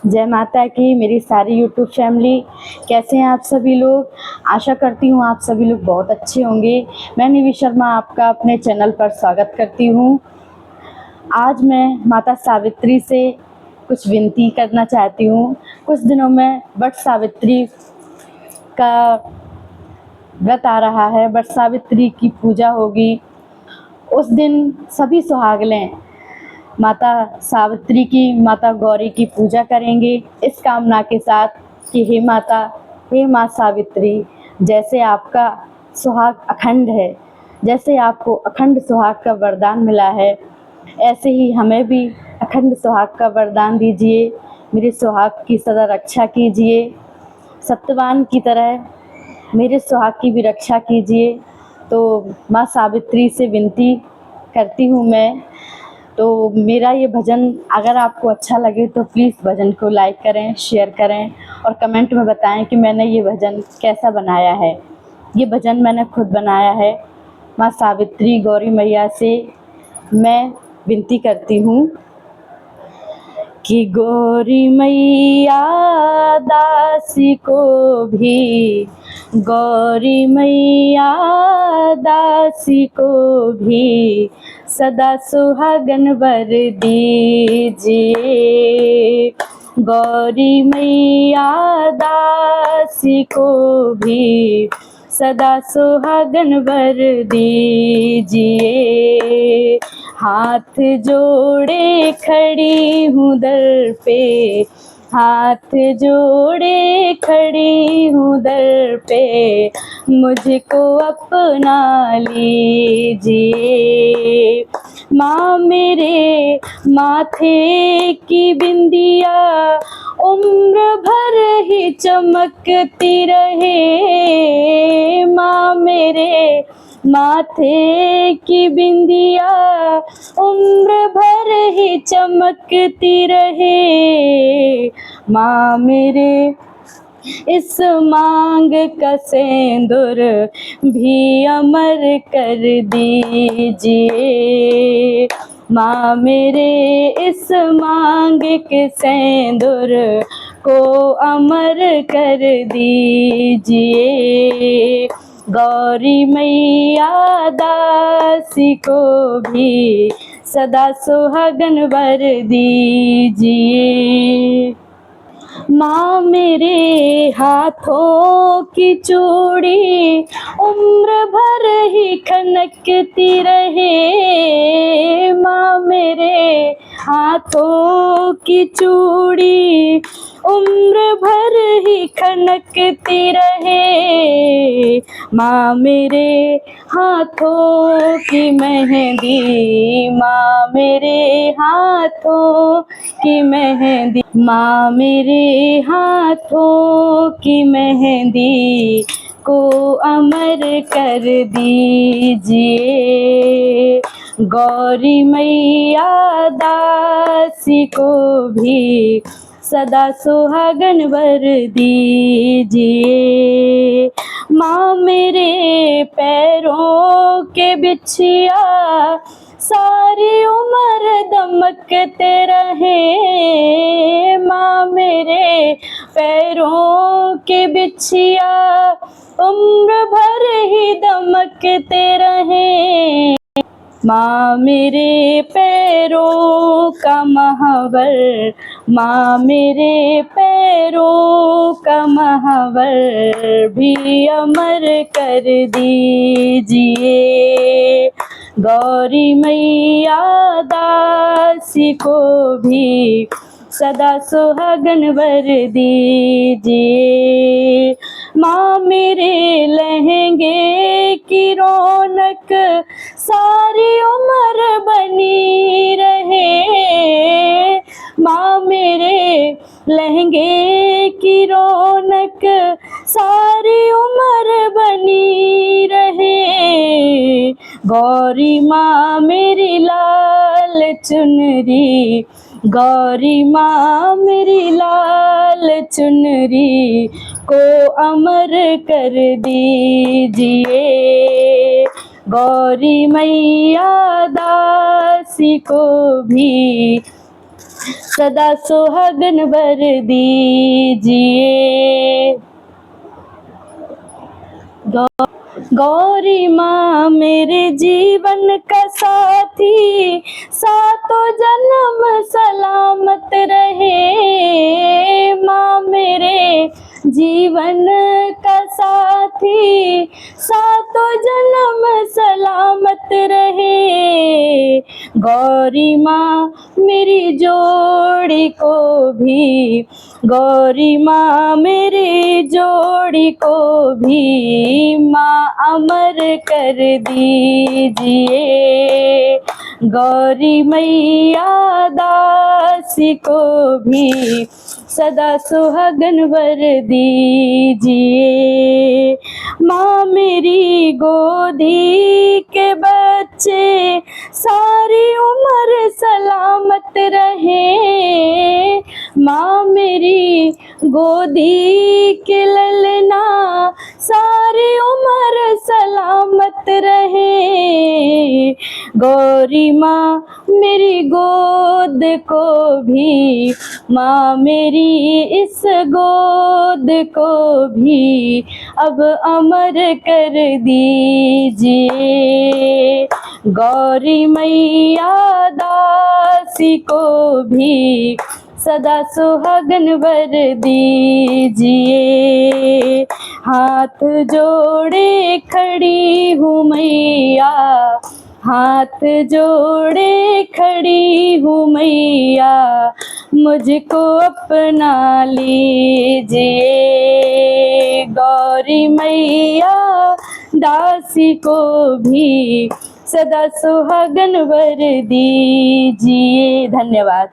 जय माता की मेरी सारी यूट्यूब फैमिली। कैसे हैं आप सभी लोग? आशा करती हूँ आप सभी लोग बहुत अच्छे होंगे। मैं निधि शर्मा आपका अपने चैनल पर स्वागत करती हूँ। आज मैं माता सावित्री से कुछ विनती करना चाहती हूँ। कुछ दिनों में वट सावित्री का व्रत आ रहा है, वट सावित्री की पूजा होगी। उस दिन सभी सुहागनें माता सावित्री की, माता गौरी की पूजा करेंगे इस कामना के साथ कि हे माता, हे माँ सावित्री, जैसे आपका सुहाग अखंड है, जैसे आपको अखंड सुहाग का वरदान मिला है, ऐसे ही हमें भी अखंड सुहाग का वरदान दीजिए। मेरे सुहाग की सदा रक्षा कीजिए, सत्यवान की तरह मेरे सुहाग की भी रक्षा कीजिए। तो माँ सावित्री से विनती करती हूँ मैं। तो मेरा ये भजन अगर आपको अच्छा लगे तो प्लीज़ भजन को लाइक करें, शेयर करें और कमेंट में बताएं कि मैंने ये भजन कैसा बनाया है। ये भजन मैंने खुद बनाया है। माँ सावित्री गौरी मैया से मैं विनती करती हूँ कि गौरी मैया दासी को भी, गौरी मैया दासी को भी सदा सुहागन वर दीजिए। गौरी मैया दासी को भी सदा सुहागन वर दीजिए। हाथ जोड़े खड़ी हूँ दर पे, हाथ जोड़े खड़ी हूँ दर पे, मुझको अपना लीजिए। माँ मेरे माथे की बिंदिया उम्र भर ही चमकती रहे। माँ मेरे माथे की बिंदिया उम्र भर ही चमकती रहे। माँ मेरे इस मांग का सिंदूर भी अमर कर दीजिए। माँ मेरे इस मांग के सिंदूर को अमर कर दीजिए। गौरी मैया दासी को भी सदा सुहागन वर दीजिए। माँ मेरे हाथों की चूड़ी उम्र भर ही खनकती रहे। माँ मेरे हाथों की चूड़ी उम्र भर ही खनकती रहे। माँ मेरे हाथों की मेहंदी, माँ मेरे हाथों की मेहंदी, माँ मेरे हाथों की मेहंदी को अमर कर दीजिए। गौरी मैया दासी को भी सदा सुहागन वर दीजिए। माँ मेरे पैरों के बिछिया सारी उम्र दमकते रहे। माँ मेरे पैरों के बिछिया उम्र भर ही दमकते रहे। माँ मेरे पैरों का महावर, माँ मेरे पैरों का महावर भी अमर कर दीजिए। गौरी मैया दासी को भी सदा सुहागन वर दीजिए। माँ मेरे लहंगे की रौनक सारी उम्र बनी रहे। माँ मेरे लहंगे की रौनक सारी उम्र बनी रहे। गौरी माँ मेरी लाल चुनरी, गौरी माँ मेरी लाल चुनरी को अमर कर दीजिए। गौरी मैया दासी को भी सदा सुहागन वर दीजिए। गौरी माँ मेरे जीवन का साथी, सातों जन्म सलामत रहे। माँ मेरे जीवन का साथी, सातों जन्म सलामत रहे। गौरी माँ मेरी जोड़ी को भी, गौरी माँ मेरी जोड़ी को भी माँ अमर कर दीजिए। गौरी मैया दासी को भी सदा सुहागन वर दीजिए। माँ मेरी गोदी के बच्चे सारी उम्र सलामत रहे। माँ मेरी गोदी के ललना सारी उम्र सलामत रहे। गौरी माँ मेरी गोद को भी, माँ मेरी इस गोद को भी अब अमर कर दीजिए। गौरी मैया दासी को भी सदा सुहागन वर दीजिए। हाथ जोड़े खड़ी हूँ मैया, हाथ जोड़े खड़ी हूँ मैया, मुझको अपना लीजिए। गौरी मैया दासी को भी सदा सुहागन वर दीजिए। धन्यवाद।